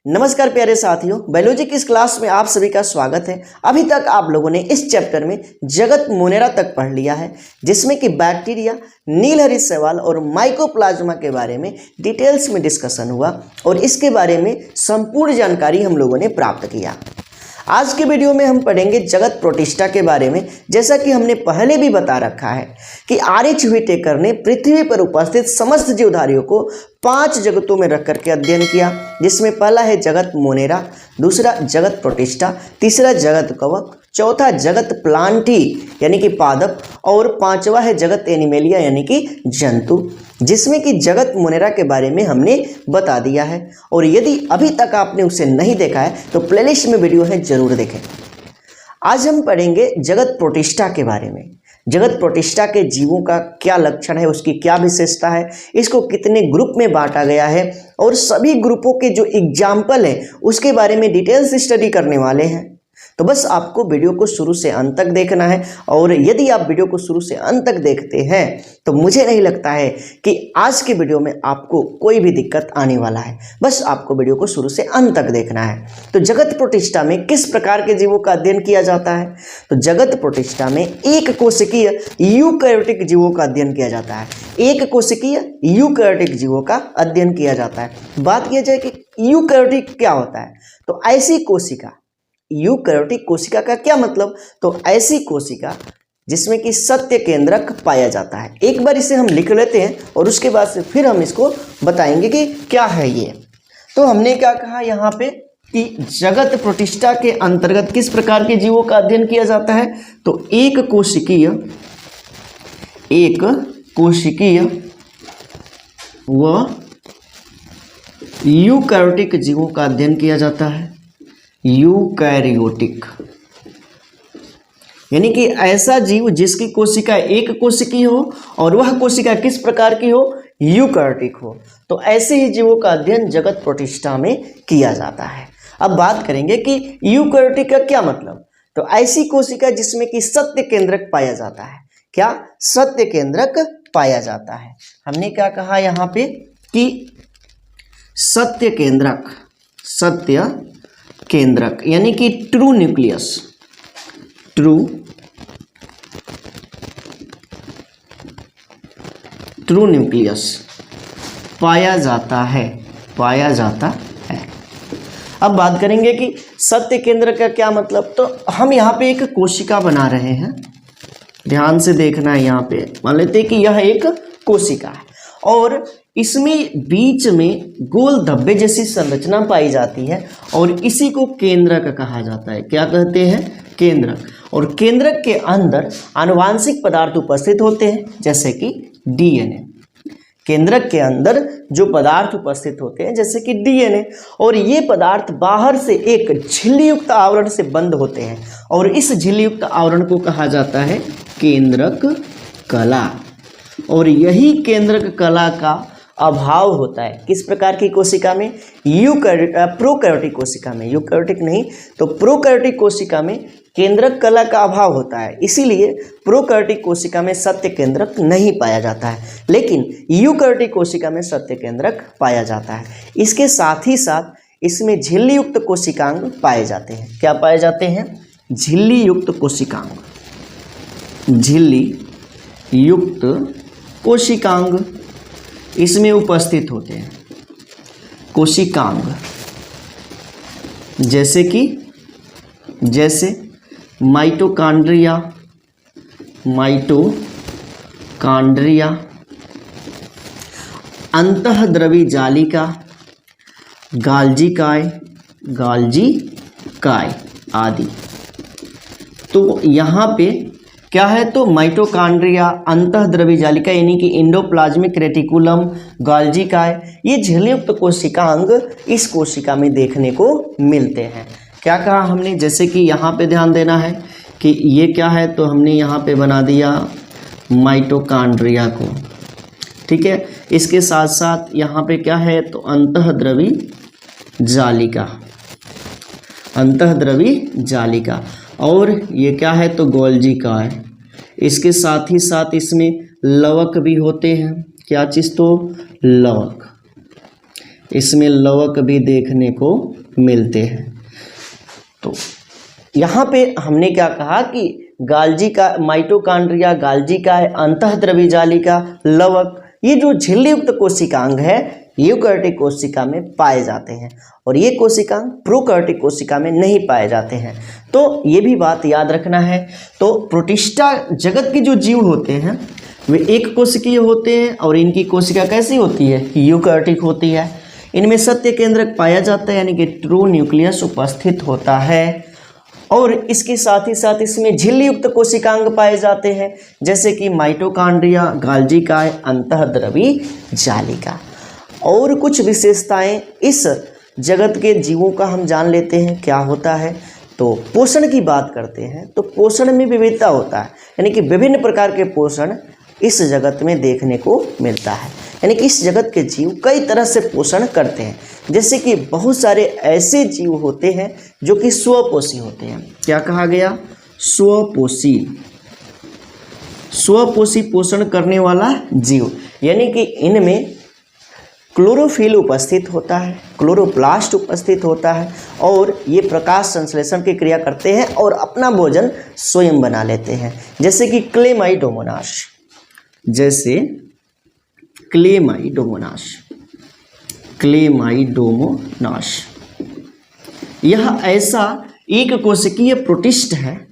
नमस्कार प्यारे साथियों, बायोलॉजी की इस क्लास में आप सभी का स्वागत है। अभी तक आप लोगों ने इस चैप्टर में जगत मोनेरा तक पढ़ लिया है, जिसमें कि बैक्टीरिया, नीलहरी शैवाल और माइकोप्लाज्मा के बारे में डिटेल्स में डिस्कशन हुआ और इसके बारे में संपूर्ण जानकारी हम लोगों ने प्राप्त किया। आज के वीडियो में हम पढ़ेंगे जगत प्रोटिस्टा के बारे में। जैसा कि हमने पहले भी बता रखा है कि आर.एच. व्हिटेकर ने पृथ्वी पर उपस्थित समस्त जीवधारियों को 5 जगतों में रख करके अध्ययन किया, जिसमें पहला है जगत मोनेरा, दूसरा जगत प्रोटिस्टा, तीसरा जगत कवक, चौथा जगत प्लांटी यानी कि पादप और पांचवा है जगत एनिमेलिया यानी कि जंतु, जिसमें कि जगत मोनेरा के बारे में हमने बता दिया है। और यदि अभी तक आपने उसे नहीं देखा है तो प्लेलिस्ट में वीडियो है, जरूर देखें। आज हम पढ़ेंगे जगत प्रोटिस्टा के बारे में। जगत प्रोटिस्टा के जीवों का क्या लक्षण है, उसकी क्या विशेषता है, इसको कितने ग्रुप में बांटा गया है और सभी ग्रुपों के जो एग्जाम्पल हैं उसके बारे में डिटेल्स स्टडी करने वाले हैं। तो बस आपको वीडियो को शुरू से अंत तक देखना है, और यदि आप वीडियो को शुरू से अंत तक देखते हैं तो मुझे नहीं लगता है कि आज के वीडियो में आपको कोई भी दिक्कत आने वाला है। बस आपको वीडियो को शुरू से अंत तक देखना है। तो जगत प्रोटिस्टा में किस प्रकार के जीवों का अध्ययन किया जाता है? तो जगत प्रोटिस्टा में एक कोशिकीय यूकैरियोटिक जीवों का अध्ययन किया जाता है। एक कोशिकीय यूकैरियोटिक जीवों का अध्ययन किया जाता है। बात किया जाए कि यूकैरियोटिक क्या होता है, तो ऐसी कोशिका, यूकैरियोटिक कोशिका का क्या मतलब, तो ऐसी कोशिका जिसमें कि सत्य केंद्रक पाया जाता है। एक बार इसे हम लिख लेते हैं और उसके बाद से फिर हम इसको बताएंगे कि क्या है ये। तो हमने क्या कहा यहाँ पे कि जगत प्रोटिस्टा के अंतर्गत किस प्रकार के जीवों का अध्ययन किया जाता है, तो एक कोशिकीय व यूकैरियोटिक जीवों का अध्ययन किया जाता है। यूकैरियोटिक यानी कि ऐसा जीव जिसकी कोशिका एक कोशिकीय हो और वह कोशिका किस प्रकार की हो, यूकैरियोटिक हो। तो ऐसे ही जीवों का अध्ययन जगत प्रोटिस्टा में किया जाता है। अब बात करेंगे कि यूकैरियोटिक का क्या मतलब, तो ऐसी कोशिका जिसमें कि सत्य केंद्रक पाया जाता है। क्या? सत्य केंद्रक पाया जाता है। हमने क्या कहा यहाँ पे कि सत्य केंद्रक यानी कि ट्रू न्यूक्लियस पाया जाता है। अब बात करेंगे कि सत्य केंद्र का क्या मतलब, तो हम यहाँ पे एक कोशिका बना रहे हैं, ध्यान से देखना है। यहाँ पे मान लेते हैं कि यह एक कोशिका है और इसमें बीच में गोल धब्बे जैसी संरचना पाई जाती है और इसी को केंद्रक कहा जाता है। क्या कहते हैं? केंद्रक। और केंद्रक के अंदर आनुवांशिक पदार्थ उपस्थित होते हैं, जैसे कि डीएनए। केंद्रक के अंदर जो पदार्थ उपस्थित होते हैं जैसे कि डीएनए, और ये पदार्थ बाहर से एक झिल्लीयुक्त आवरण से बंद होते हैं और इस झिल्लीयुक्त आवरण को कहा जाता है केंद्रक कला। और यही केंद्रक कला का अभाव होता है किस प्रकार की कोशिका में? प्रोकैरियोटिक कोशिका में। यूकैरियोटिक नहीं तो प्रोकैरियोटिक कोशिका में केंद्रक कला का अभाव होता है, इसीलिए प्रोकैरियोटिक कोशिका में सत्य केंद्रक नहीं पाया जाता है, लेकिन यूकैरियोटिक कोशिका में सत्य केंद्रक पाया जाता है। इसके साथ ही साथ इसमें झिल्ली युक्त कोशिकांग पाए जाते हैं। क्या पाए जाते हैं? झिल्ली युक्त कोशिकांग। झिल्ली युक्त कोशिकांग इसमें उपस्थित होते हैं। कोशिकांग जैसे माइटोकॉन्ड्रिया, अंतःद्रवी जालिका, गाल्जी आदि। तो यहाँ पे क्या है, तो माइटोकॉन्ड्रिया, अंतःद्रवी जालिका यानी कि एंडोप्लाज्मिक रेटिकुलम, गाल्जी ये झिल्लीयुक्त कोशिकांग इस कोशिका में देखने को मिलते हैं। क्या कहा हमने, जैसे कि यहाँ पे ध्यान देना है कि ये क्या है, तो हमने यहाँ पे बना दिया माइटोकॉन्ड्रिया को, ठीक है। इसके साथ साथ यहाँ पे क्या है, तो अंतःद्रवी जालिका, और ये क्या है, तो गोल्जी का है। इसके साथ ही साथ इसमें लवक भी होते हैं। क्या चीज़, तो लवक। इसमें लवक भी देखने को मिलते हैं। तो यहाँ पे हमने क्या कहा कि गाल्जी का माइटोकॉन्ड्रिया, गाल्जी का है, अंतःद्रवी जालिका, लवक, ये जो झिल्ली युक्त कोशिकांग है यूकैरियोटिक कोशिका में पाए जाते हैं और ये कोशिकांग प्रोकैरियोटिक कोशिका में नहीं पाए जाते हैं। तो ये भी बात याद रखना है। तो प्रोटिस्टा जगत के जो जीव होते हैं वे एक कोशिकीय होते हैं और इनकी कोशिका कैसी होती है? यूकैरियोटिक होती है। इनमें सत्य केंद्रक पाया जाता है यानी कि ट्रू न्यूक्लियस उपस्थित होता है और इसके साथ ही साथ इसमें झिल्ली युक्त कोशिकांग पाए जाते हैं जैसे कि माइटोकॉन्ड्रिया, गाल्जी काय, अंतःद्रवी जालिका। और कुछ विशेषताएं इस जगत के जीवों का हम जान लेते हैं क्या होता है। तो पोषण की बात करते हैं तो पोषण में विविधता होता है यानी कि विभिन्न प्रकार के पोषण इस जगत में देखने को मिलता है यानी कि इस जगत के जीव कई तरह से पोषण करते हैं। जैसे कि बहुत सारे ऐसे जीव होते हैं जो कि स्वपोषी होते हैं। क्या कहा गया? स्वपोषी। स्वपोषी पोषण करने वाला जीव यानी कि इनमें क्लोरोफिल उपस्थित होता है, क्लोरोप्लास्ट उपस्थित होता है और ये प्रकाश संश्लेषण की क्रिया करते हैं और अपना भोजन स्वयं बना लेते हैं। जैसे कि क्लेमाइडोमोनास, जैसे क्लेमाइडोमोनास, क्लेमाइडोमोनास यह ऐसा एक कोशिकीय प्रोटिस्ट है,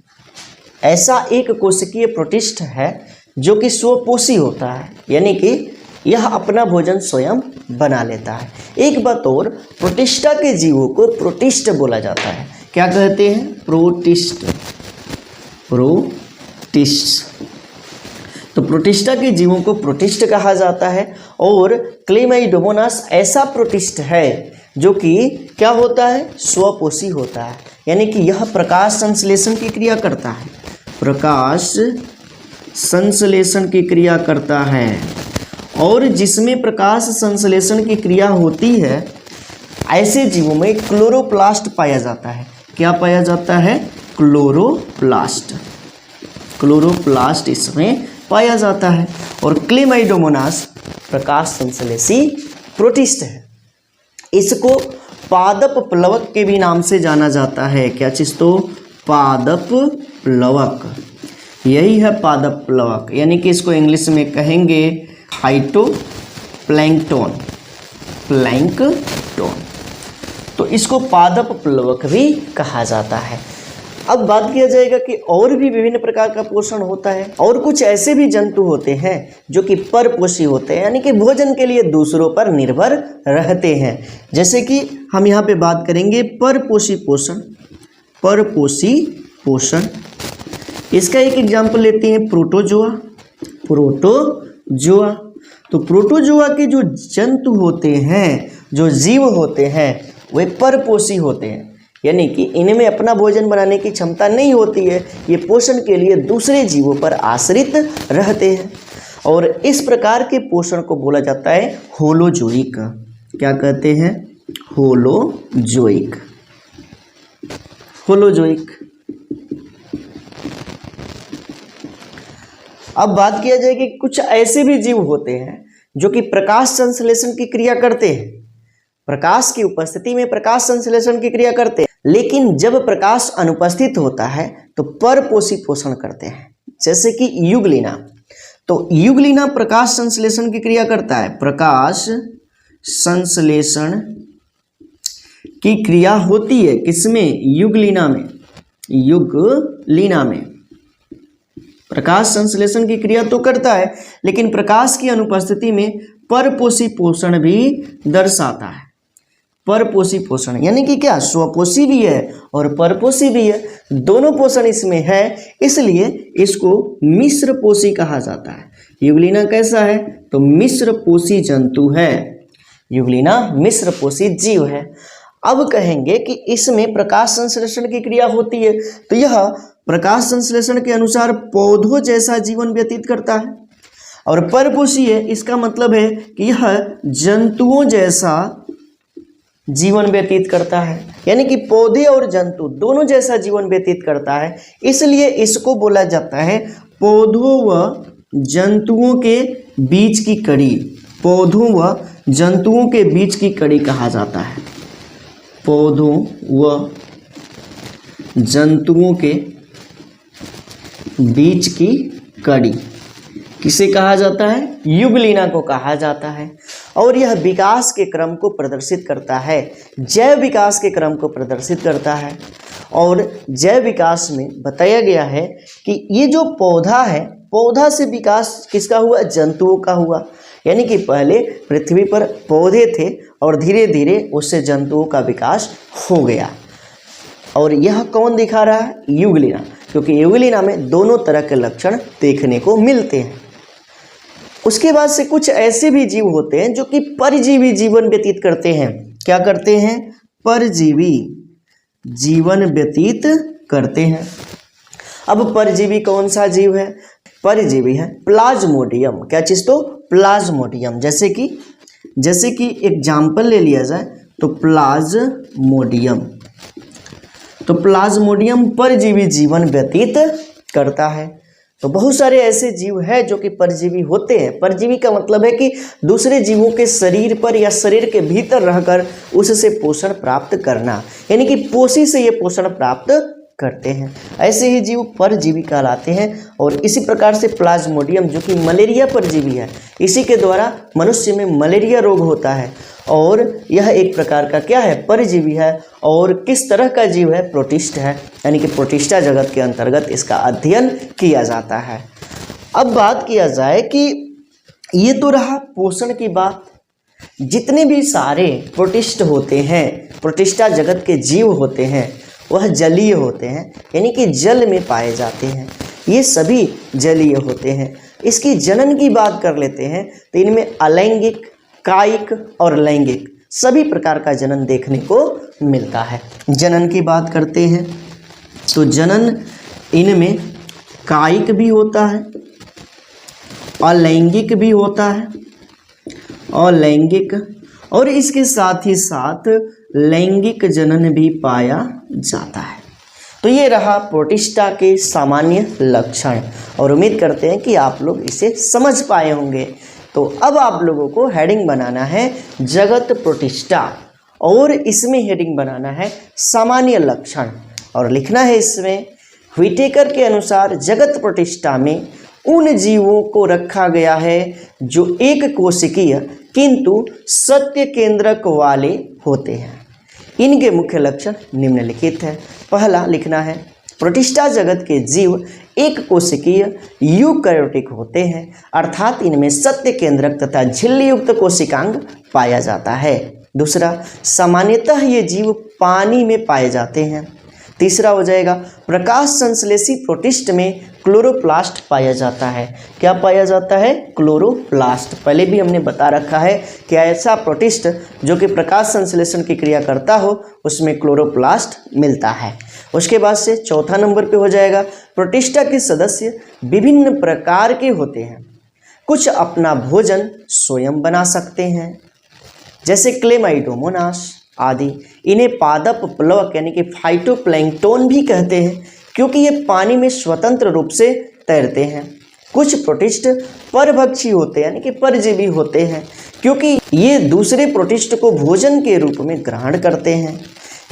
ऐसा एक कोशिकीय प्रोटिस्ट है जो कि स्वपोषी होता है यानी कि यह अपना भोजन स्वयं बना लेता है। एक बात और, प्रोटिस्टा के जीवों को प्रोटिस्ट बोला जाता है। क्या कहते हैं? प्रोटिस्ट। प्रोटिस्ट। तो प्रोटिस्टा के जीवों को प्रोटिस्ट कहा जाता है और क्लेमाइडोमोनास ऐसा प्रोटिस्ट है जो कि क्या होता है? स्वपोषी होता है यानी कि यह प्रकाश संश्लेषण की क्रिया करता है, प्रकाश संश्लेषण की क्रिया करता है और जिसमें प्रकाश संश्लेषण की क्रिया होती है ऐसे जीवों में क्लोरोप्लास्ट पाया जाता है। क्या पाया जाता है? क्लोरोप्लास्ट। क्लोरोप्लास्ट इसमें पाया जाता है और क्लेमाइडोमोनास प्रकाश संश्लेषी प्रोटिस्ट है। इसको पादप प्लवक के भी नाम से जाना जाता है। क्या चीज? तो पादप प्लवक, यही है पादप प्लवक यानी कि इसको इंग्लिश में कहेंगे फाइटोप्लैंक्टन, प्लैंकटन। तो इसको पादप प्लवक भी कहा जाता है। अब बात किया जाएगा कि और भी विभिन्न प्रकार का पोषण होता है और कुछ ऐसे भी जंतु होते हैं जो कि परपोषी होते हैं यानी कि भोजन के लिए दूसरों पर निर्भर रहते हैं। जैसे कि हम यहाँ पे बात करेंगे परपोषी पोषण। परपोषी पोषण, इसका एक एग्जाम्पल लेते हैं प्रोटोजोआ। प्रोटोजोआ, तो प्रोटोजोआ के जो जंतु होते हैं, जो जीव होते हैं, वे परपोषी होते हैं यानी कि इनमें अपना भोजन बनाने की क्षमता नहीं होती है। ये पोषण के लिए दूसरे जीवों पर आश्रित रहते हैं और इस प्रकार के पोषण को बोला जाता है होलोजोइक। क्या कहते हैं? होलोजोइक। होलोजोइक। अब बात किया जाए कि कुछ ऐसे भी जीव होते हैं जो कि प्रकाश संश्लेषण की क्रिया करते हैं, प्रकाश की उपस्थिति में प्रकाश संश्लेषण की क्रिया करते हैं, लेकिन जब प्रकाश अनुपस्थित होता है तो परपोषी पोषण करते हैं। जैसे कि युगलिना। तो युगलिना प्रकाश संश्लेषण की क्रिया करता है, प्रकाश संश्लेषण की क्रिया होती है किसमें? युगलिना में। युगलिना में प्रकाश संश्लेषण की क्रिया तो करता है लेकिन प्रकाश की अनुपस्थिति में परपोषी पोषण भी दर्शाता है। परपोषी पोषण यानी कि क्या? स्वपोषी भी है और परपोषी भी है, दोनों पोषण इसमें है, इसलिए इसको मिश्र पोषी कहा जाता है। युगलिना कैसा है? तो मिश्र पोषी जंतु है। युगलिना मिश्र पोषी जीव है। अब कहेंगे कि इसमें प्रकाश संश्लेषण की क्रिया होती है तो यह प्रकाश संश्लेषण के अनुसार पौधों जैसा जीवन व्यतीत करता है और परपोषी है, इसका मतलब है कि यह जंतुओं जैसा जीवन व्यतीत करता है यानी कि पौधे और जंतु दोनों जैसा जीवन व्यतीत करता है, इसलिए इसको बोला जाता है पौधों व जंतुओं के बीच की कड़ी। पौधों व जंतुओं के बीच की कड़ी कहा जाता है। पौधों व जंतुओं के बीच की कड़ी किसे कहा जाता है? युगलीना को कहा जाता है। और यह विकास के क्रम को प्रदर्शित करता है, जैव विकास के क्रम को प्रदर्शित करता है। और जैव विकास में बताया गया है कि ये जो पौधा है, पौधा से विकास किसका हुआ? जंतुओं का हुआ। यानी कि पहले पृथ्वी पर पौधे थे और धीरे धीरे उससे जंतुओं का विकास हो गया। और यह कौन दिखा रहा है? युगलीना, क्योंकि युगलीना में दोनों तरह के लक्षण देखने को मिलते हैं। उसके बाद से कुछ ऐसे भी जीव होते हैं जो कि परजीवी जीवन व्यतीत करते हैं। क्या करते हैं? परजीवी जीवन व्यतीत करते हैं। अब परजीवी कौन सा जीव है? परजीवी है प्लाज्मोडियम। क्या चीज? तो प्लाज्मोडियम। जैसे कि एग्जाम्पल ले लिया जाए तो प्लाज्मोडियम। तो प्लाज्मोडियम परजीवी जीवन व्यतीत करता है। तो बहुत सारे ऐसे जीव हैं जो कि परजीवी होते हैं। परजीवी का मतलब है कि दूसरे जीवों के शरीर पर या शरीर के भीतर रहकर उससे पोषण प्राप्त करना, यानी कि पोषी से ये पोषण प्राप्त करते हैं। ऐसे ही जीव परजीवी कहलाते हैं। और इसी प्रकार से प्लाज्मोडियम जो कि मलेरिया परजीवी है, इसी के द्वारा मनुष्य में मलेरिया रोग होता है। और यह एक प्रकार का क्या है? परजीवी है। और किस तरह का जीव है? प्रोटिस्ट है, यानी कि प्रोटिस्टा जगत के अंतर्गत इसका अध्ययन किया जाता है। अब बात किया जाए कि ये तो रहा पोषण की बात। जितने भी सारे प्रोटिस्ट होते हैं, प्रोटिस्टा जगत के जीव होते हैं, वह जलीय होते हैं, यानी कि जल में पाए जाते हैं। ये सभी जलीय होते हैं। इसकी जनन की बात कर लेते हैं तो इनमें अलैंगिक, कायिक और लैंगिक सभी प्रकार का जनन देखने को मिलता है। जनन की बात करते हैं तो जनन इनमें कायिक भी होता है, अलैंगिक भी होता है, अलैंगिक, और इसके साथ ही साथ लैंगिक जनन भी पाया जाता है। तो ये रहा प्रोटिस्टा के सामान्य लक्षण, और उम्मीद करते हैं कि आप लोग इसे समझ पाए होंगे। तो अब आप लोगों को हेडिंग बनाना है जगत प्रोटिस्टा, और इसमें हेडिंग बनाना है सामान्य लक्षण, और लिखना है इसमें व्हिटेकर के अनुसार जगत प्रोटिस्टा में उन जीवों को रखा गया है जो एक कोशिकीय किंतु सत्य केंद्रक वाले होते हैं। इनके मुख्य लक्षण निम्नलिखित है। पहला लिखना है प्रोटिस्टा जगत के जीव एक कोशिकीय यूकैरियोटिक होते हैं, अर्थात इनमें सत्य केंद्रक तथा झिल्ली युक्त कोशिकांग पाया जाता है। दूसरा, सामान्यतः ये जीव पानी में पाए जाते हैं। तीसरा हो जाएगा प्रकाश संश्लेषी प्रोटिस्ट में क्लोरोप्लास्ट पाया जाता है। क्या पाया जाता है? क्लोरोप्लास्ट। पहले भी हमने बता रखा है कि ऐसा प्रोटिस्ट जो कि प्रकाश संश्लेषण की क्रिया करता हो उसमें क्लोरोप्लास्ट मिलता है। उसके बाद से चौथा नंबर पे हो जाएगा प्रोटिस्टा के सदस्य विभिन्न प्रकार के होते हैं। कुछ अपना भोजन स्वयं बना सकते हैं, जैसे क्लेमाइडोमोनास आदि। इन्हें पादप प्लवक यानी कि फाइटोप्लैंक्टन भी कहते हैं, क्योंकि ये पानी में स्वतंत्र रूप से तैरते हैं। कुछ प्रोटिस्ट परभक्षी होते हैं, यानी कि परजीवी होते हैं, क्योंकि ये दूसरे प्रोटिस्ट को भोजन के रूप में ग्रहण करते हैं,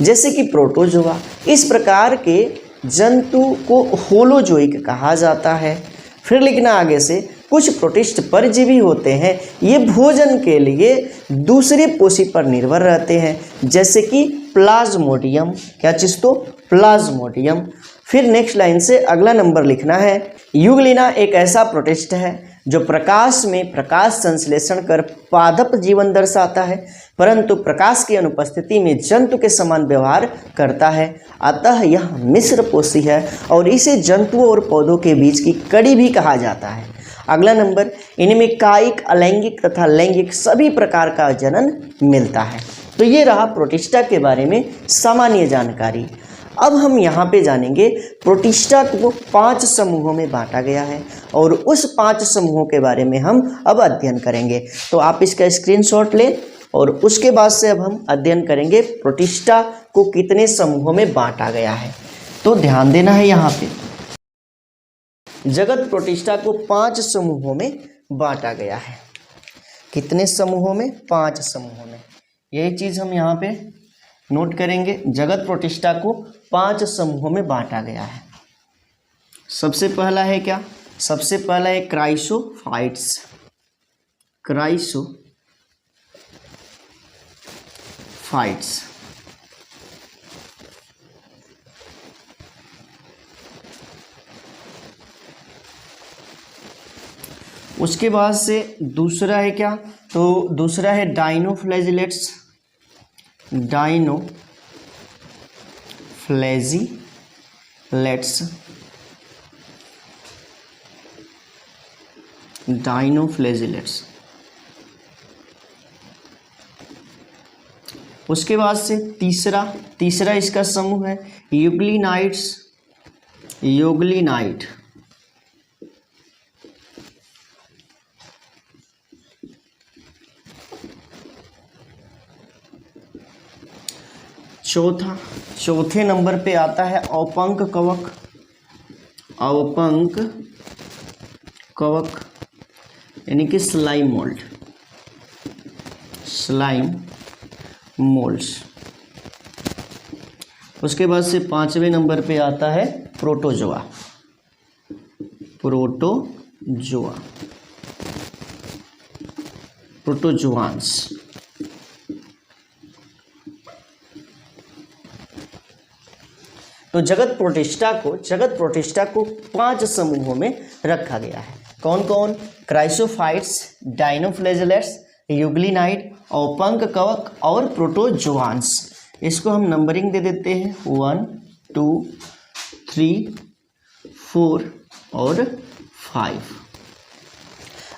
जैसे कि प्रोटोजोआ। इस प्रकार के जंतु को होलोजोइक कहा जाता है। फिर लिखना आगे से कुछ प्रोटिस्ट परजीवी होते हैं, ये भोजन के लिए दूसरे पोषी पर निर्भर रहते हैं, जैसे कि प्लाज्मोडियम। क्या चीज? तो प्लाज्मोडियम। फिर नेक्स्ट लाइन से अगला नंबर लिखना है युगलिना एक ऐसा प्रोटिस्ट है जो प्रकाश में प्रकाश संश्लेषण कर पादप जीवन दर्शाता है, परंतु प्रकाश की अनुपस्थिति में जंतु के समान व्यवहार करता है। अतः यह मिश्र पोषी है और इसे जंतुओं और पौधों के बीच की कड़ी भी कहा जाता है। अगला नंबर, इनमें कायिक, अलैंगिक तथा लैंगिक सभी प्रकार का जनन मिलता है। तो ये रहा प्रोटिस्टा के बारे में सामान्य जानकारी। अब हम यहाँ पे जानेंगे प्रोटिस्टा को 5 समूहों में बांटा गया है, और उस 5 समूहों के बारे में हम अब अध्ययन करेंगे। तो आप इसका स्क्रीनशॉट लें, और उसके बाद से अब हम अध्ययन करेंगे प्रोटिस्टा को कितने समूहों में बांटा गया है। तो ध्यान देना है, यहाँ पे जगत प्रोटिस्टा को 5 समूहों में बांटा गया है। कितने समूहों में? 5 समूहों में। यही चीज हम यहाँ पे नोट करेंगे। जगत प्रोटिस्टा को 5 समूहों में बांटा गया है। सबसे पहला है क्या? सबसे पहला है क्राइसोफाइट्स। क्राइसोफाइट्स। उसके बाद से दूसरा है क्या? तो दूसरा है डाइनोफ्लैजिलेट्स। डाइनोफ्लैजिलेट्स। उसके बाद से तीसरा इसका समूह है यूग्लिनाइड। चौथे नंबर पे आता है औपंक कवक यानी कि स्लाइम मोल्ड्स। उसके बाद से 5वें नंबर पे आता है प्रोटोजोआंस। तो जगत प्रोटिस्टा को 5 समूहों में रखा गया है। कौन कौन? क्राइसोफाइट्स, डाइनोफ्लैजिलेट्स, यूग्लिनाइड, औपंक कवक और प्रोटोजोआंस। इसको हम नंबरिंग दे देते हैं 1 2 3 4 और 5।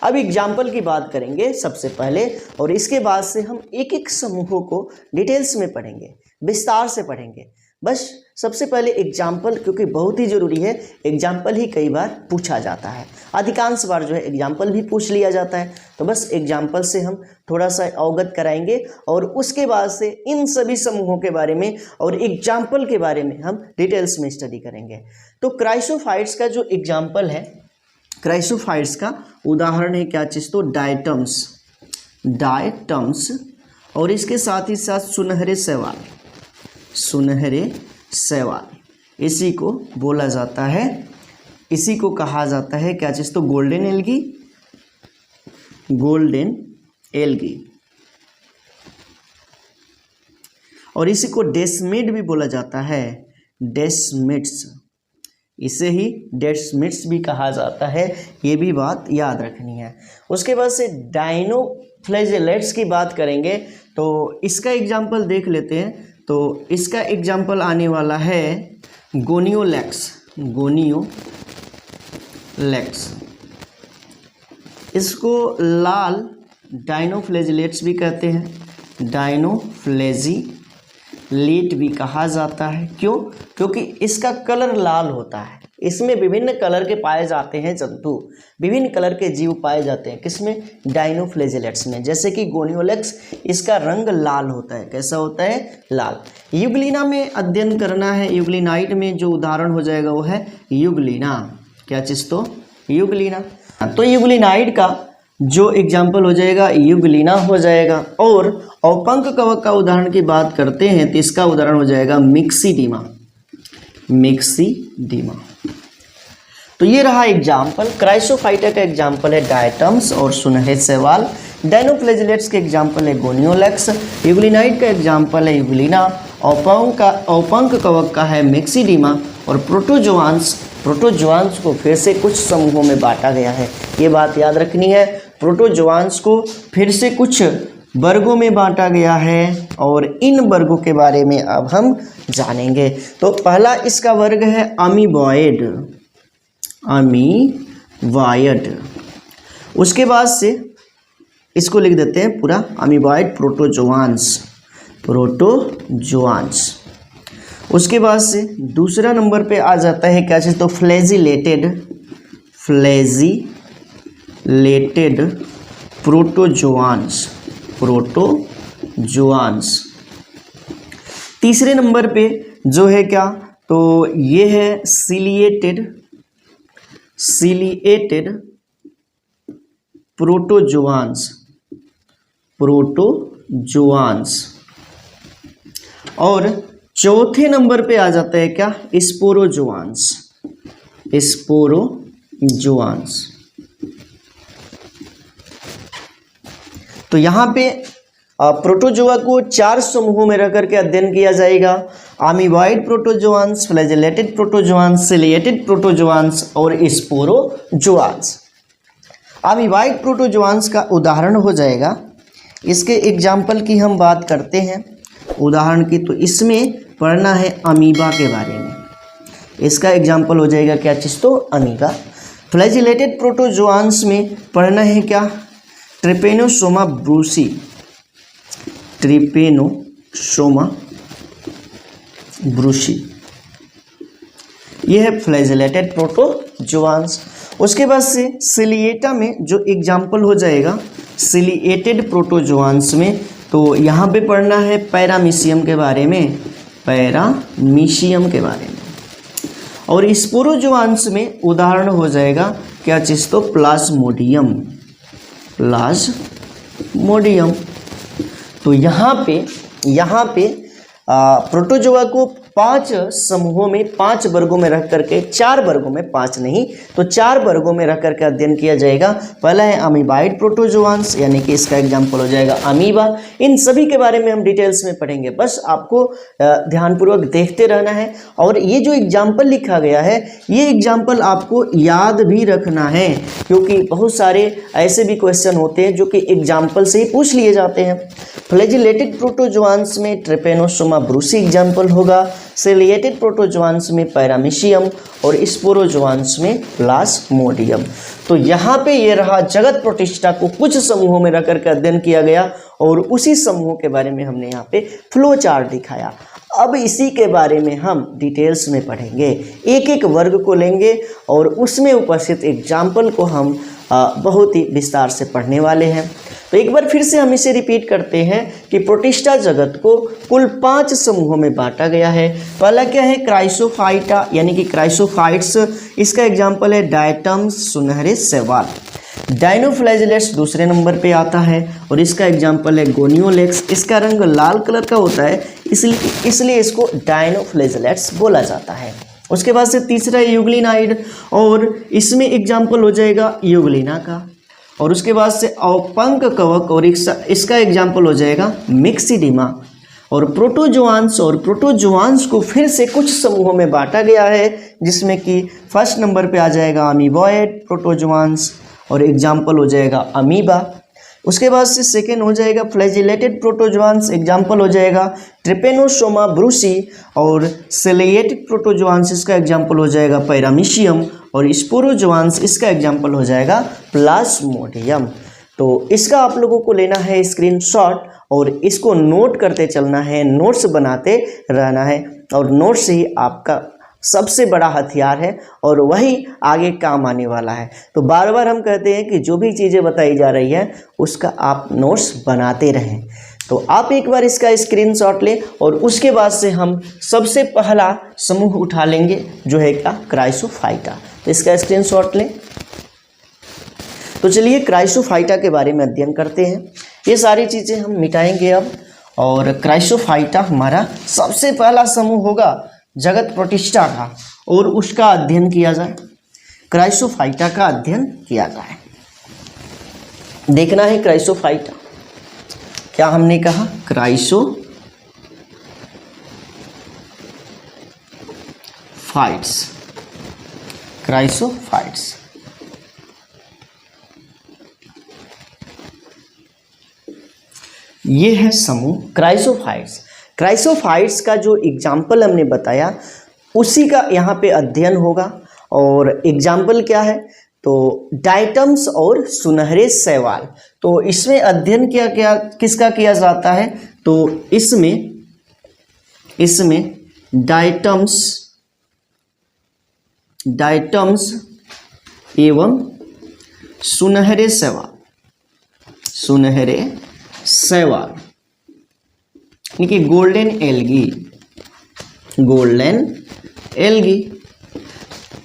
अब एग्जाम्पल की बात करेंगे सबसे पहले, और इसके बाद से हम एक एक समूहों को डिटेल्स में पढ़ेंगे, विस्तार से पढ़ेंगे। बस सबसे पहले एग्जाम्पल, क्योंकि बहुत ही जरूरी है। एग्जाम्पल ही कई बार पूछा जाता है, अधिकांश बार जो है एग्जाम्पल भी पूछ लिया जाता है। तो बस एग्जाम्पल से हम थोड़ा सा अवगत कराएंगे और उसके बाद से इन सभी समूहों के बारे में और एग्जाम्पल के बारे में हम डिटेल्स में स्टडी करेंगे। तो क्राइसोफाइट्स का जो एग्जाम्पल है, क्राइसोफाइट्स का उदाहरण है क्या चीज़? तो डायटम्स और इसके साथ ही साथ सुनहरे शैवाल। इसी को बोला जाता है, इसी को कहा जाता है क्या चीज़? तो गोल्डन एल्गी और इसी को डेस्मिड भी बोला जाता है, इसे ही डेस्मिड्स भी कहा जाता है। ये भी बात याद रखनी है। उसके बाद से डाइनोफ्लैजिलेट्स की बात करेंगे तो इसका एग्जाम्पल देख लेते हैं। तो इसका एग्जाम्पल आने वाला है गोनियोलेक्स। इसको लाल डाइनोफ्लैजिलेट्स भी कहते हैं, डाइनोफ्लैजिलेट भी कहा जाता है। क्यों? क्योंकि इसका कलर लाल होता है। इसमें विभिन्न कलर के पाए जाते हैं जंतु, विभिन्न कलर के जीव पाए जाते हैं। किसमें? डाइनोफ्लैजिलेट्स में। जैसे कि गोनियोलेक्स, इसका रंग लाल होता है। कैसा होता है? लाल। यूग्लिना में अध्ययन करना है। यूग्लिनाइड में जो उदाहरण हो जाएगा वो है यूग्लिना। क्या चीज़? तो यूग्लिना। तो यूग्लिनाइड का जो एग्जाम्पल हो जाएगा यूग्लिना हो जाएगा। और औपंक कवक का उदाहरण की बात करते हैं तो इसका उदाहरण हो जाएगा मिक्सीडीमा। तो ये रहा एग्जाम्पल। क्राइसोफाइटा का एग्जाम्पल है डायटम्स और सुनहरे शैवाल। डाइनोफ्लैजिलेट्स के एग्जाम्पल है गोनियोलेक्स। यूग्लिनाइड का एग्जाम्पल है यूग्लिना। औपंक कवक का है मिक्सीडीमा। और प्रोटोजोआंस को फिर से कुछ समूहों में बांटा गया है। ये बात याद रखनी है। प्रोटोजोआंस को फिर से कुछ वर्गों में बांटा गया है और इन वर्गों के बारे में अब हम जानेंगे। तो पहला इसका वर्ग है अमीबॉयड। उसके बाद से इसको लिख देते हैं पूरा अमीबॉयड प्रोटोजोआंस। उसके बाद से दूसरा नंबर पे आ जाता है क्या चीज़? तो फ्लैजिलेटेड प्रोटोजोआंस। तीसरे नंबर पे जो है क्या? तो ये है सिलिएटेड प्रोटोजोआंस। प्रोटोजोआंस। और चौथे नंबर पे आ जाता है क्या, स्पोरोजोआंस। स्पोरोजोआंस। तो यहाँ पे प्रोटोजोआ को 4 समूहों में रख करके अध्ययन किया जाएगा। अमीबॉइड प्रोटोजोआंस, फ्लैजेलेटेड प्रोटोजोआंस, सिलिएटेड प्रोटोजोआंस और स्पोरोजोआंस। अमीबॉइड प्रोटोजोआंस का उदाहरण हो जाएगा, इसके एग्जाम्पल की हम बात करते हैं उदाहरण की, तो इसमें पढ़ना है अमीबा के बारे में। इसका एग्जाम्पल हो जाएगा क्या चीज़, तो अमीबा। फ्लैजिलेटेड प्रोटोजोआंस में पढ़ना है क्या, ट्रिपेनोसोमा ब्रूसी। ट्रिपेनोसोमा ब्रूसी, यह है फ्लैजिलेटेड प्रोटोजोआंस। उसके बाद से सिलिएटा में जो एग्जाम्पल हो जाएगा सिलिएटेड प्रोटोजोआंस में, तो यहाँ पे पढ़ना है पैरामीशियम के बारे में, पैरामीशियम के बारे में। और स्पोरोजोआंस में उदाहरण हो जाएगा क्या चीज़, तो प्लाज्मोडियम। प्लाज्मोडियम। तो यहाँ पे प्रोटोजोआ को 5 समूहों में 5 वर्गों में रख करके, 4 वर्गों में, 5 नहीं तो 4 वर्गों में रख करके अध्ययन किया जाएगा। पहला है अमीबाइड प्रोटोजोआंस, यानी कि इसका एग्जाम्पल हो जाएगा अमीबा। इन सभी के बारे में हम डिटेल्स में पढ़ेंगे, बस आपको ध्यानपूर्वक देखते रहना है। और ये जो एग्जाम्पल लिखा गया है, ये एग्जाम्पल आपको याद भी रखना है, क्योंकि बहुत सारे ऐसे भी क्वेश्चन होते हैं जो कि एग्जाम्पल से ही पूछ लिए जाते हैं। फ्लैजिलेटेड प्रोटोजोआंस में ट्रिपेनोसोमा ब्रूसी एग्जाम्पल होगा, सिलिएटेड प्रोटोजोआंस में पैरामीशियम और स्पोरोजोआंस में प्लाज्मोडियम। तो यहाँ पे ये रहा जगत प्रोटिस्टा को कुछ समूहों में रख करके अध्ययन किया गया, और उसी समूहों के बारे में हमने यहाँ पे फ्लो चार्ट दिखाया। अब इसी के बारे में हम डिटेल्स में पढ़ेंगे, एक एक वर्ग को लेंगे और उसमें उपस्थित एग्जाम्पल को हम बहुत ही विस्तार से पढ़ने वाले हैं। तो एक बार फिर से हम इसे रिपीट करते हैं कि प्रोटिस्टा जगत को कुल 5 समूहों में बांटा गया है। पहला क्या है, क्राइसोफाइटा, यानी कि क्राइसोफाइट्स। इसका एग्जाम्पल है डायटम्स, सुनहरे शैवाल। डायनोफ्लैजिलेट्स दूसरे नंबर पे आता है और इसका एग्जाम्पल है गोनियोलेक्स। इसका रंग लाल कलर का होता है, इसलिए इसको डायनोफ्लैजिलेट्स बोला जाता है। उसके बाद से तीसरा है यूग्लिनाइड, और इसमें एग्जाम्पल हो जाएगा यूग्लिना का। और उसके बाद से औपंक कवक, और इसका एग्जाम्पल हो जाएगा मिक्सिडिमा। और प्रोटोजोआंस को फिर से कुछ समूहों में बांटा गया है, जिसमें कि फर्स्ट नंबर पे आ जाएगा अमीबॉइड प्रोटोजोआंस और एग्जाम्पल हो जाएगा अमीबा। उसके बाद से सेकेंड हो जाएगा फ्लैजिलेटेड प्रोटोजोआंस, एग्जाम्पल हो जाएगा ट्रिपेनोसोमा ब्रूसी। और सिलिएटेड प्रोटोजोआंस, इसका एग्जाम्पल हो जाएगा पैरामीशियम। और स्पोरोजोआंस, इसका एग्जाम्पल हो जाएगा प्लाज्मोडियम। तो इसका आप लोगों को लेना है स्क्रीनशॉट और इसको नोट करते चलना है, नोट्स बनाते रहना है, और नोट्स ही आपका सबसे बड़ा हथियार है और वही आगे काम आने वाला है। तो बार बार हम कहते हैं कि जो भी चीज़ें बताई जा रही है उसका आप नोट्स बनाते रहें। तो आप एक बार इसका स्क्रीनशॉट लें और उसके बाद से हम सबसे पहला समूह उठा लेंगे, जो है क्या, क्राइसोफाइटा। तो इसका स्क्रीनशॉट लें। तो चलिए क्राइसोफाइटा के बारे में अध्ययन करते हैं। ये सारी चीज़ें हम मिटाएंगे अब, और क्राइसोफाइटा हमारा सबसे पहला समूह होगा जगत प्रोटिस्टा का, और उसका अध्ययन किया जाए। क्राइसोफाइटा का अध्ययन किया जाए। देखना है क्राइसोफाइटा, क्या हमने कहा, क्राइसोफाइट्स। ये है समूह क्राइसोफाइट्स। क्राइसोफाइट्स का जो एग्जाम्पल हमने बताया उसी का यहाँ पे अध्ययन होगा। और एग्जाम्पल क्या है, तो डायटम्स और सुनहरे शैवाल। तो इसमें अध्ययन किसका किया जाता है, तो इसमें डायटम्स एवं सुनहरे शैवाल, यानी कि गोल्डन एल्गी,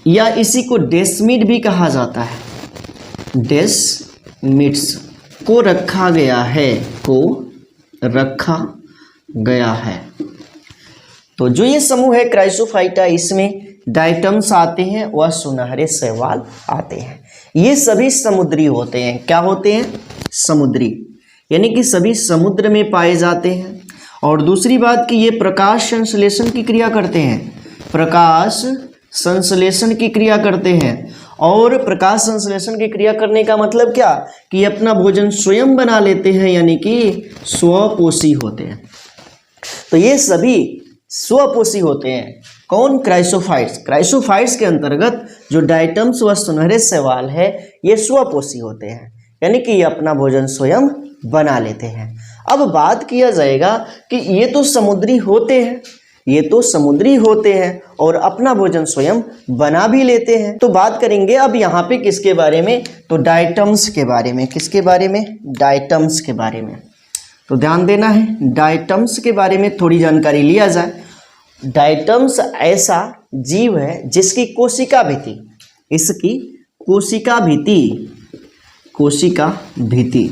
या इसी को डेस्मिड भी कहा जाता है, डेस्मिड्स। को रखा गया है, को रखा गया है। तो जो ये समूह है क्राइसोफाइटा, इसमें डायटम्स आते हैं व सुनहरे शैवाल आते हैं। ये सभी समुद्री होते हैं। क्या होते हैं? समुद्री, यानी कि सभी समुद्र में पाए जाते हैं। और दूसरी बात कि ये प्रकाश संश्लेषण की क्रिया करते हैं, प्रकाश संश्लेषण की क्रिया करते हैं। और प्रकाश संश्लेषण की क्रिया करने का मतलब क्या कि अपना भोजन स्वयं बना लेते हैं, यानी कि स्वपोषी होते हैं। तो ये सभी स्वपोषी होते हैं। कौन? क्राइसोफाइट्स। क्राइसोफाइट्स के अंतर्गत जो डायटम्स व सुनहरे शैवाल है ये स्वपोषी होते हैं, यानी कि ये अपना भोजन स्वयं बना लेते हैं। अब बात किया जाएगा कि ये तो समुद्री होते हैं, ये तो समुद्री होते हैं और अपना भोजन स्वयं बना भी लेते हैं। तो बात करेंगे अब यहाँ पे किसके बारे में? तो डायटम्स के बारे में। किसके बारे में? डायटम्स के बारे में। तो ध्यान देना है, डायटम्स के बारे में थोड़ी जानकारी लिया जाए। डायटम्स ऐसा जीव है जिसकी कोशिका भित्ति, इसकी कोशिका भित्ति, कोशिका भित्ति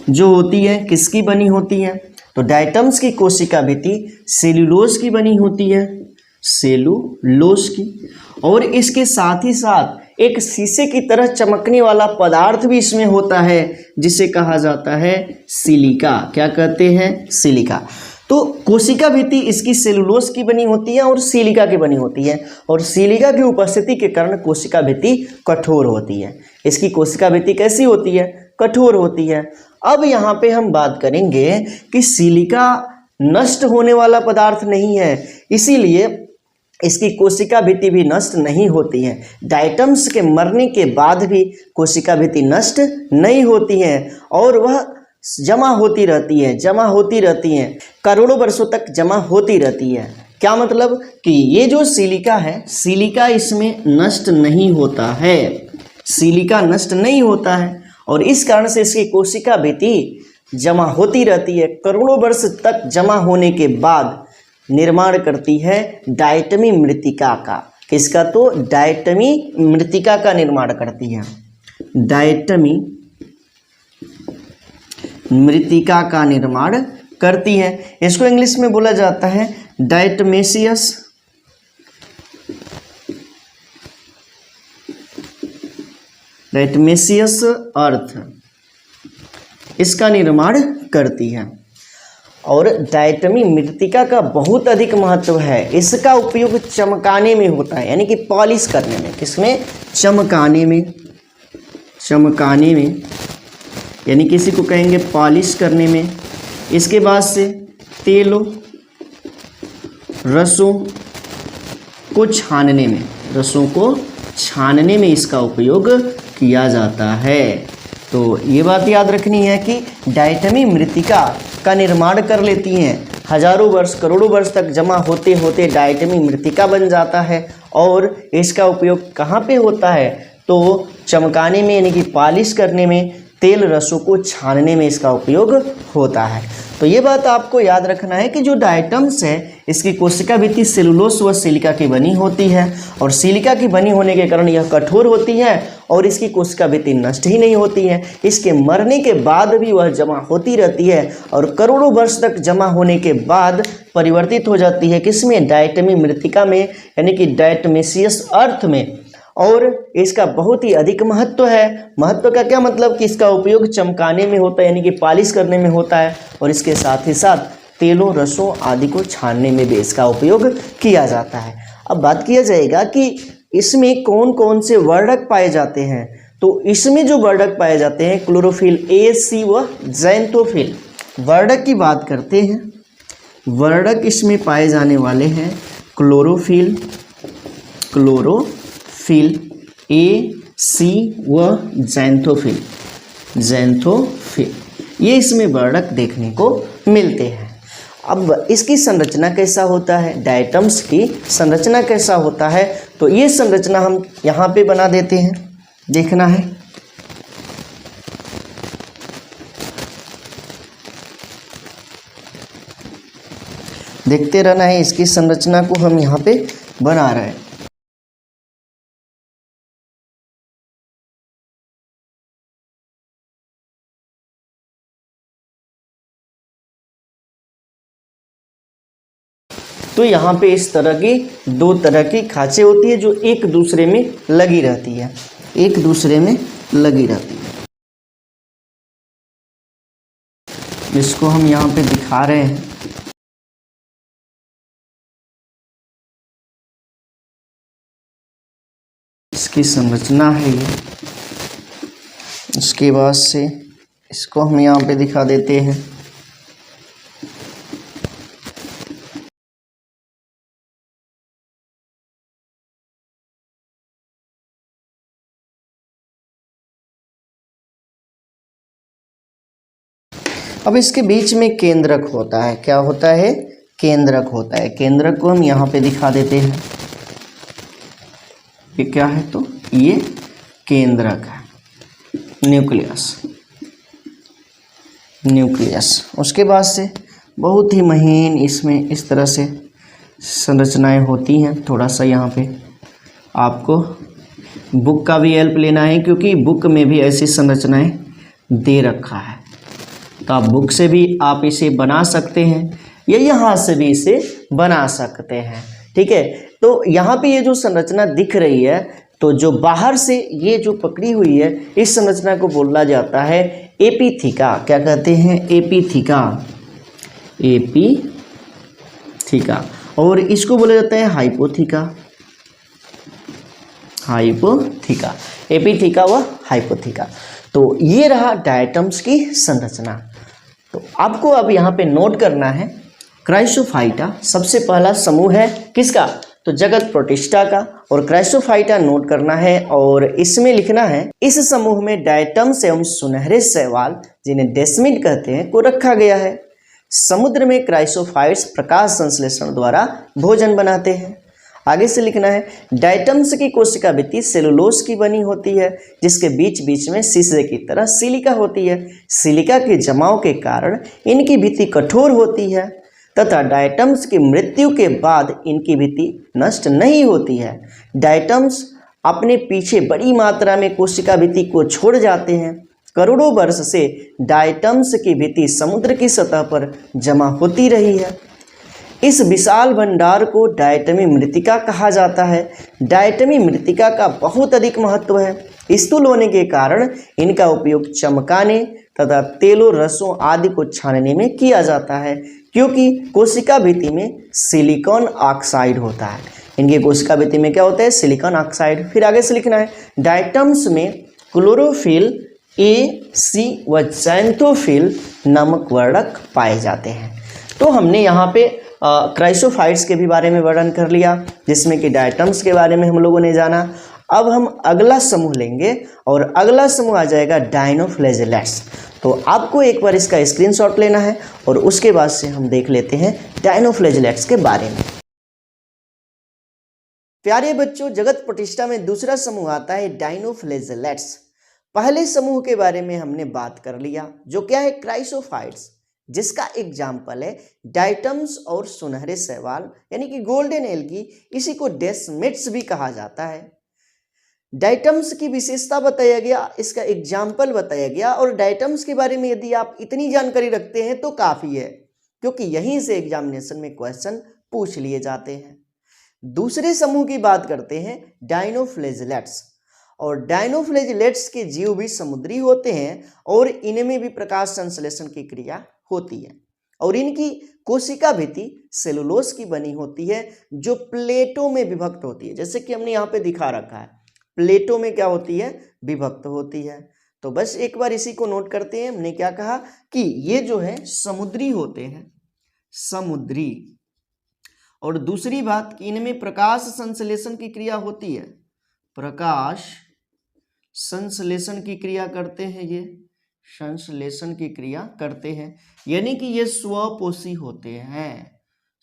जो होती है किसकी बनी होती है? तो डायटम्स की कोशिका भित्ति सेल्यूलोज की बनी होती है, सेलुलोज की। और इसके साथ ही साथ एक शीशे की तरह चमकने वाला पदार्थ भी इसमें होता है जिसे कहा जाता है सिलिका। क्या कहते हैं? सिलिका। तो कोशिका भित्ति इसकी सेलुलोज की बनी होती है और सिलिका की बनी होती है। और सिलिका की उपस्थिति के कारण कोशिका भित्ति कठोर होती है। इसकी कोशिका भित्ति कैसी होती है? कठोर होती है। अब यहाँ पे हम बात करेंगे कि सिलिका नष्ट होने वाला पदार्थ नहीं है, इसीलिए इसकी कोशिका भित्ति भी नष्ट नहीं होती है। डायटम्स के मरने के बाद भी कोशिका भित्ति नष्ट नहीं होती है और वह जमा होती रहती है, जमा होती रहती है, करोड़ों वर्षों तक जमा होती रहती है। क्या मतलब कि ये जो सिलिका है, सिलिका इसमें नष्ट नहीं होता है, सिलिका नष्ट नहीं होता है और इस कारण से इसकी कोशिका भित्ति जमा होती रहती है। करोड़ों वर्ष तक जमा होने के बाद निर्माण करती है डायटमी मृत्तिका का। किसका? तो डायटमी मृत्तिका का निर्माण करती है, डायटमी मृत्तिका का निर्माण करती है। इसको इंग्लिश में बोला जाता है डायटमेशियस, डायटमेशियस अर्थ, इसका निर्माण करती है। और डायटमी मृत्तिका का बहुत अधिक महत्व है। इसका उपयोग चमकाने में होता है, यानी कि पॉलिश करने में। किसमें? चमकाने में, चमकाने में, यानी किसी को कहेंगे पॉलिश करने में। इसके बाद से तेलों रसों को छानने में, रसों को छानने में इसका उपयोग किया जाता है। तो ये बात याद रखनी है कि डायटमी मृत्तिका का निर्माण कर लेती हैं। हजारों वर्ष, करोड़ों वर्ष तक जमा होते होते डायटमी मृत्तिका बन जाता है और इसका उपयोग कहाँ पे होता है? तो चमकाने में, यानी कि पॉलिश करने में, तेल रसों को छानने में इसका उपयोग होता है। तो ये बात आपको याद रखना है कि जो डायटम्स है इसकी कोशिका भित्ति सेलुलोज व सिलिका की बनी होती है और सिलिका की बनी होने के कारण यह कठोर होती है और इसकी कोशिका भित्ति नष्ट ही नहीं होती है। इसके मरने के बाद भी वह जमा होती रहती है और करोड़ों वर्ष तक जमा होने के बाद परिवर्तित हो जाती है। किसमें? डायटमी मृत्तिका में, यानी कि डायटमेशियस अर्थ में। और इसका बहुत ही अधिक महत्व है। महत्व का क्या मतलब कि इसका उपयोग चमकाने में होता है, यानी कि पॉलिश करने में होता है और इसके साथ ही साथ तेलों रसों आदि को छानने में भी इसका उपयोग किया जाता है। अब बात किया जाएगा कि इसमें कौन कौन से वर्णक पाए जाते हैं। तो इसमें जो वर्णक पाए जाते हैं क्लोरोफिल ए, सी व ज़ैंथोफिल। वर्णक की बात करते हैं। वर्णक इसमें पाए जाने वाले हैं क्लोरोफिल, ए, सी व ज़ैंथोफिल, ज़ैंथोफिल, ये इसमें वर्णक देखने को मिलते हैं। अब इसकी संरचना कैसा होता है, डायटम्स की संरचना कैसा होता है, तो ये संरचना हम यहाँ पे बना देते हैं, देखना है। देखते रहना है, इसकी संरचना को हम यहाँ पे बना रहे हैं। तो यहाँ पे इस तरह की दो तरह की खांचे होती है जो एक दूसरे में लगी रहती है, एक दूसरे में लगी रहती है। इसको हम यहाँ पे दिखा रहे हैं। इसकी संरचना है ये। उसके बाद से इसको हम यहाँ पे दिखा देते हैं। अब इसके बीच में केंद्रक होता है। क्या होता है? केंद्रक होता है। केंद्रक को हम यहाँ पे दिखा देते हैं। ये क्या है? तो ये केंद्रक है, न्यूक्लियस। न्यूक्लियस। उसके बाद से बहुत ही महीन इसमें इस तरह से संरचनाएं होती हैं। थोड़ा सा यहाँ पे आपको बुक का भी हेल्प लेना है, क्योंकि बुक में भी ऐसी संरचनाएं दे रखा है। तो आप बुक से भी आप इसे बना सकते हैं या यहाँ से भी इसे बना सकते हैं। ठीक है, तो यहाँ पे ये जो संरचना दिख रही है, तो जो बाहर से ये जो पकड़ी हुई है, इस संरचना को बोला जाता है एपीथीका। क्या कहते हैं? एपीथीका। एपीथीका। और इसको बोला जाता है हाइपोथीका। हाइपोथीका, एपीथीका व हाइपोथीका। तो ये रहा डायटम्स की संरचना। तो आपको अब यहाँ पे नोट करना है क्राइसोफाइटा सबसे पहला समूह है किसका? तो जगत प्रोटिस्टा का। और क्राइसोफाइटा नोट करना है और इसमें लिखना है इस समूह में डायटम्स एवं सुनहरे शैवाल, जिन्हें डेस्मिड कहते हैं, को रखा गया है। समुद्र में क्राइसोफाइट्स प्रकाश संश्लेषण द्वारा भोजन बनाते हैं। आगे से लिखना है डायटम्स की कोशिका भित्ति सेलुलोज की बनी होती है, जिसके बीच बीच में शीशे की तरह सिलिका होती है। सिलिका के जमाव के कारण इनकी भित्ति कठोर होती है तथा डायटम्स की मृत्यु के बाद इनकी भित्ति नष्ट नहीं होती है। डायटम्स अपने पीछे बड़ी मात्रा में कोशिका भित्ति को छोड़ जाते हैं। करोड़ों वर्ष से डायटम्स की भित्ति समुद्र की सतह पर जमा होती रही है। इस विशाल भंडार को डायटमी मृत्तिका कहा जाता है। डायटमी मृत्तिका का बहुत अधिक महत्व है। स्थूल होने के कारण इनका उपयोग चमकाने तथा तेलों, रसों आदि को छानने में किया जाता है, क्योंकि कोशिका भित्ति में सिलिकॉन ऑक्साइड होता है। इनकी कोशिका भित्ति में क्या होता है? Silicon oxide. फिर आगे से लिखना है डायटम्स में क्लोरोफिल, ए, सी व जैंथोफिल नामक वर्णक पाए जाते हैं। तो हमने यहाँ पे क्राइसोफाइट्स के भी बारे में वर्णन कर लिया, जिसमें कि डायटम्स के बारे में हम लोगों ने जाना। अब हम अगला समूह लेंगे और अगला समूह आ जाएगा डायनोफ्लैजेलेट्स। तो आपको एक बार इसका स्क्रीनशॉट लेना है और उसके बाद से हम देख लेते हैं डायनोफ्लैजेलेट्स के बारे में। प्यारे बच्चों, जगत प्रतिष्ठा में दूसरा समूह आता है डायनोफ्लैजेलेट्स। पहले समूह के बारे में हमने बात कर लिया, जो क्या है? क्राइसोफाइट्स, जिसका एग्जाम्पल है डायटम्स और सुनहरे शैवाल यानी कि गोल्डन एल्गी। इसी को डेस्मिड्स भी कहा जाता है। डायटम्स की विशेषता बताया गया, इसका एग्जाम्पल बताया गया। और डायटम्स के बारे में यदि आप इतनी जानकारी रखते हैं तो काफ़ी है, क्योंकि यहीं से एग्जामिनेशन में क्वेश्चन पूछ लिए जाते हैं। दूसरे समूह की बात करते हैं डायनोफ्लैजेलेट्स। और डायनोफ्लैजेलेट्स के जीव भी समुद्री होते हैं और इनमें भी प्रकाश संश्लेषण की क्रिया होती है। और इनकी कोशिका भित्ति सेलुलोज की बनी होती है, जो प्लेटों में विभक्त होती है। जैसे कि हमने यहाँ पे दिखा रखा है, प्लेटों में क्या होती है? विभक्त होती है। तो बस एक बार इसी को नोट करते हैं। हमने क्या कहा कि ये जो है समुद्री होते हैं, समुद्री। और दूसरी बात कि इनमें प्रकाश संश्लेषण की क्रिया होती है। प्रकाश संश्लेषण की क्रिया करते हैं, ये संश्लेषण की क्रिया करते हैं, यानी कि ये स्वपोषी होते हैं,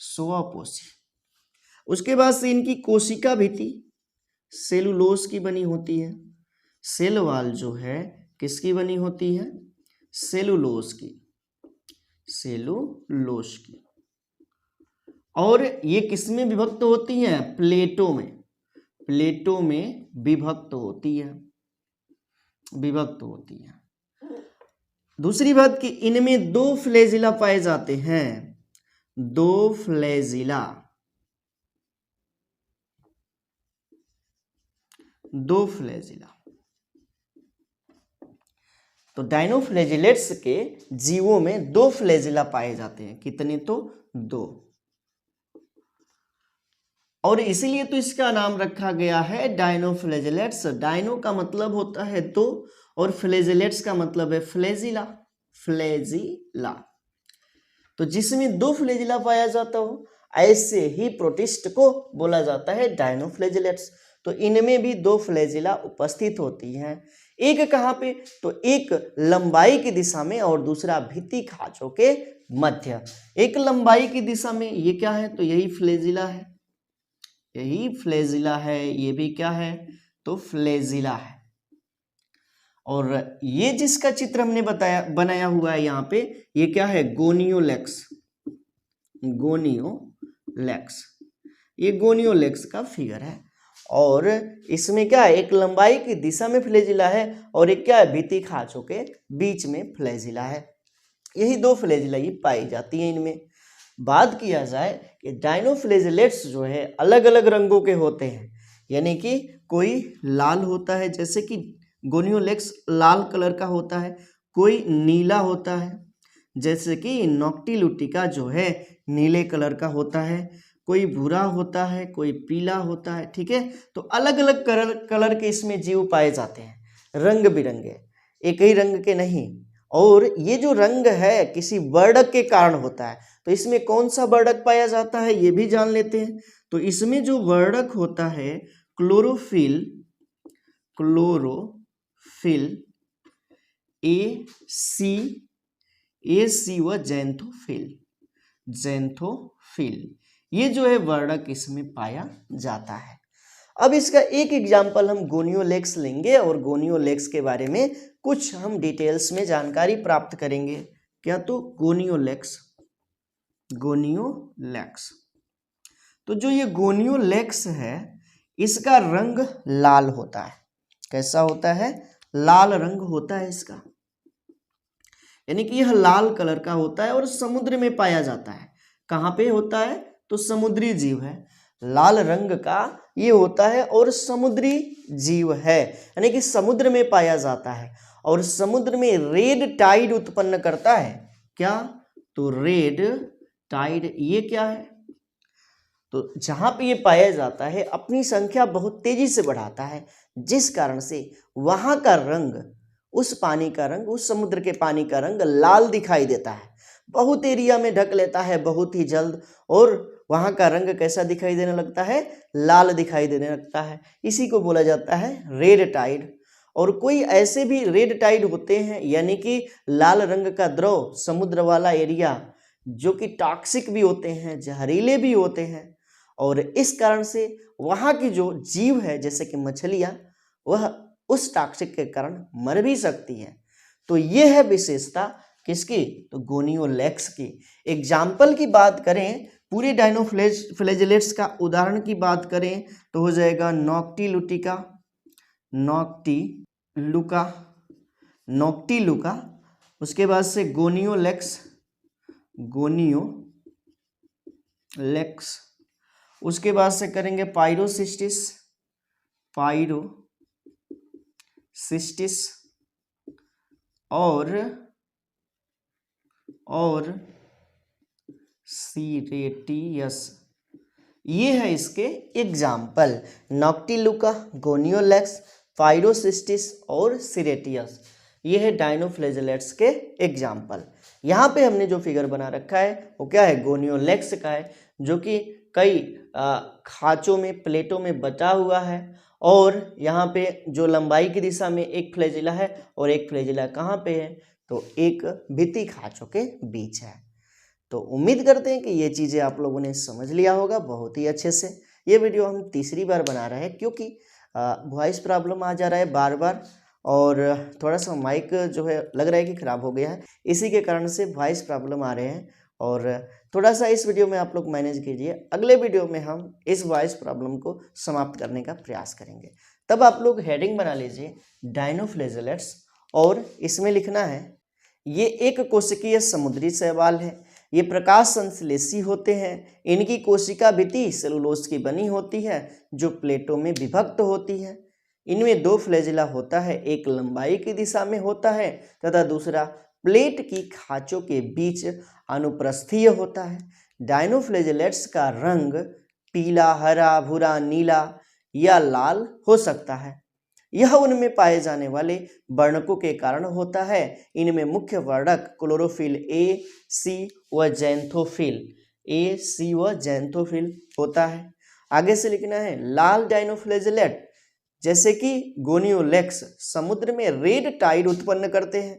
स्वपोषी। उसके बाद से इनकी कोशिका भित्ति सेलुलोज की बनी होती है। सेल वॉल जो है किसकी बनी होती है? सेलुलोज की, सेलुलोज की। और ये किसमें विभक्त होती हैं? प्लेटों में, प्लेटों में विभक्त होती है, विभक्त होती है। दूसरी बात कि इनमें दो फ्लैजिला पाए जाते हैं, दो फ्लैजिला। दो फ्लैजिला। तो डायनोफ्लैजिलेट्स के जीवों में दो फ्लैजिला पाए जाते हैं। कितने? तो दो। और इसीलिए तो इसका नाम रखा गया है डायनोफ्लैजिलेट्स। डायनो का मतलब होता है दो और फ्लैजिलेट्स का मतलब है फ्लैजिला। फ्लैजिला तो जिसमें दो फ्लैजिला पाया जाता हो ऐसे ही प्रोटिस्ट को बोला जाता है डायनोफ्लैजिलेट्स। तो इनमें भी दो फ्लैजिला उपस्थित होती हैं। एक कहाँ पे? तो एक लंबाई की दिशा में और दूसरा भित्ति खांचों के मध्य। एक लंबाई की दिशा में, ये क्या है? तो यही फ्लैजिला है, यही फ्लैजिला है। ये भी क्या है? तो फ्लैजिला है। और ये जिसका चित्र हमने बनाया हुआ है यहाँ पे, ये क्या है? गोनियोलेक्स। गोनियोलेक्स, ये गोनियोलेक्स का फिगर है। और इसमें क्या है? एक लंबाई की दिशा में फ्लैजिला है और एक क्या है? भित्ति खांचों के बीच में फ्लैजिला है। यही दो फ्लैजिला ही पाई जाती हैं इनमें। बात किया जाए कि डायनोफ्लैजिलेट्स जो है अलग अलग रंगों के होते हैं, यानी कि कोई लाल होता है जैसे कि गोनियोलेक्स लाल कलर का होता है, कोई नीला होता है जैसे कि नॉक्टिलुटिका जो है नीले कलर का होता है, कोई भूरा होता है, कोई पीला होता है। ठीक है, तो अलग अलग कलर के इसमें जीव पाए जाते हैं, रंग बिरंगे, एक ही रंग के नहीं। और ये जो रंग है किसी वर्णक के कारण होता है। तो इसमें कौन सा वर्णक पाया जाता है ये भी जान लेते हैं। तो इसमें जो वर्णक होता है क्लोरोफिल, क्लोरोफिल, ए सी व जैंथोफिल, जैंथोफिल, ये जो है वर्णक इसमें पाया जाता है। अब इसका एक एग्जाम्पल हम गोनियोलेक्स लेंगे और गोनियोलेक्स के बारे में कुछ हम डिटेल्स में जानकारी प्राप्त करेंगे। क्या? तो गोनियोलेक्स, गोनियोलेक्स। तो जो ये गोनियोलेक्स है इसका रंग लाल होता है। कैसा होता है? लाल रंग होता है इसका, यानी कि यह लाल कलर का होता है और समुद्र में पाया जाता है। कहाँ पे होता है? तो समुद्री जीव है, लाल रंग का ये होता है और समुद्री जीव है, यानी कि समुद्र में पाया जाता है। और समुद्र में रेड टाइड उत्पन्न करता है। क्या? तो रेड टाइड, ये क्या है? तो जहां पे ये पाया जाता है अपनी संख्या बहुत तेजी से बढ़ाता है, जिस कारण से वहां का रंग, उस पानी का रंग, उस समुद्र के पानी का रंग लाल दिखाई देता है। बहुत एरिया में ढक लेता है बहुत ही जल्द और वहां का रंग कैसा दिखाई देने लगता है? लाल दिखाई देने लगता है। इसी को बोला जाता है रेड टाइड। और कोई ऐसे भी रेड टाइड होते हैं, यानी कि लाल रंग का द्रव समुद्र वाला एरिया, जो कि टॉक्सिक भी होते हैं, जहरीले भी होते हैं। और इस कारण से वहाँ की जो जीव है जैसे कि मछलियाँ, वह उस टॉक्सिक के कारण मर भी सकती हैं। तो ये है विशेषता किसकी? तो गोनियोलेक्स की। एग्जाम्पल की बात करें, पूरे डायनोफ्लैजिलेट्स का उदाहरण की बात करें तो हो जाएगा नॉक्टिलुटिका, नॉक्टिलुका, नॉक्टिलुका। उसके बाद से गोनियोलेक्स, गोनियोलेक्स। उसके बाद से करेंगे पायरोसिस्टिस, पायरोसिस्टिस और सिरेटियस। ये है इसके एग्जाम्पल, नॉक्टिलुका, गोनियोलेक्स, पायरोसिस्टिस और सिरेटियस। ये है डायनोफ्लैजिलेट्स के एग्जाम्पल। यहाँ पे हमने जो फिगर बना रखा है वो क्या है? गोनियोलेक्स का है, जो कि कई खांचों में, प्लेटों में बटा हुआ है। और यहाँ पे जो लंबाई की दिशा में एक फ्लैजिला है और एक फ्लैजिला कहाँ पे है? तो एक भित्ति खांचों के बीच है। तो उम्मीद करते हैं कि ये चीज़ें आप लोगों ने समझ लिया होगा बहुत ही अच्छे से। ये वीडियो हम तीसरी बार बना रहे हैं क्योंकि वॉइस प्रॉब्लम आ जा रहा है बार बार, और थोड़ा सा माइक जो है लग रहा है कि ख़राब हो गया है, इसी के कारण से वॉइस प्रॉब्लम आ रहे हैं। और थोड़ा सा इस वीडियो में आप लोग मैनेज कीजिए, अगले वीडियो में हम इस वॉइस प्रॉब्लम को समाप्त करने का प्रयास करेंगे। तब आप लोग हेडिंग बना लीजिए डायनोफ्लैजिलेट्स, और इसमें लिखना है ये एक कोशिकीय समुद्री शैवाल है। ये प्रकाश संश्लेषी होते हैं। इनकी कोशिका भित्ति सेलुलोज की बनी होती है जो प्लेटों में विभक्त होती है। इनमें दो फ्लैजिला होता है, एक लंबाई की दिशा में होता है तथा दूसरा प्लेट की खांचों के बीच अनुप्रस्थीय होता है। डायनोफ्लैजिलेट्स का रंग पीला, हरा, भूरा, नीला या लाल हो सकता है। यह उनमें पाए जाने वाले वर्णकों के कारण होता है। इनमें मुख्य वर्णक क्लोरोफिल ए, सी व जैंथोफिल होता है। आगे से लिखना है लाल डायनोफ्लैजिलेट जैसे कि गोनियोलेक्स समुद्र में रेड टाइड उत्पन्न करते हैं।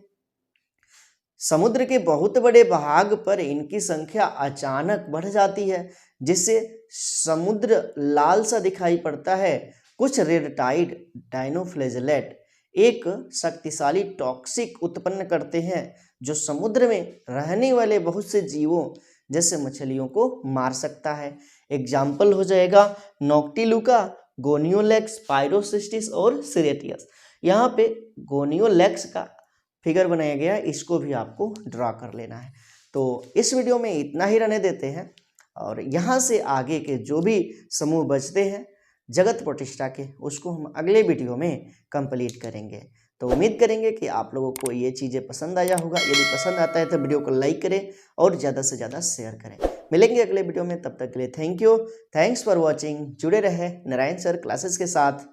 समुद्र के बहुत बड़े भाग पर इनकी संख्या अचानक बढ़ जाती है जिससे समुद्र लाल सा दिखाई पड़ता है। कुछ रेड टाइड डायनोफ्लैजिलेट एक शक्तिशाली टॉक्सिक उत्पन्न करते हैं जो समुद्र में रहने वाले बहुत से जीवों जैसे मछलियों को मार सकता है। एग्जाम्पल हो जाएगा नॉक्टिलुका, गोनियोलेक्स, पायरोसिस्टिस और सिरेटियस। यहाँ पे गोनियोलेक्स का फिगर बनाया गया है, इसको भी आपको ड्रा कर लेना है। तो इस वीडियो में इतना ही रहने देते हैं और यहाँ से आगे के जो भी समूह बचते हैं जगत प्रतिष्ठा के उसको हम अगले वीडियो में कंप्लीट करेंगे। तो उम्मीद करेंगे कि आप लोगों को ये चीज़ें पसंद आया होगा। यदि पसंद आता है तो वीडियो को लाइक करें और ज़्यादा से ज़्यादा शेयर करें। मिलेंगे अगले वीडियो में, तब तक के लिए thank you, thanks for watching. जुड़े रहे नारायण सर क्लासेस के साथ।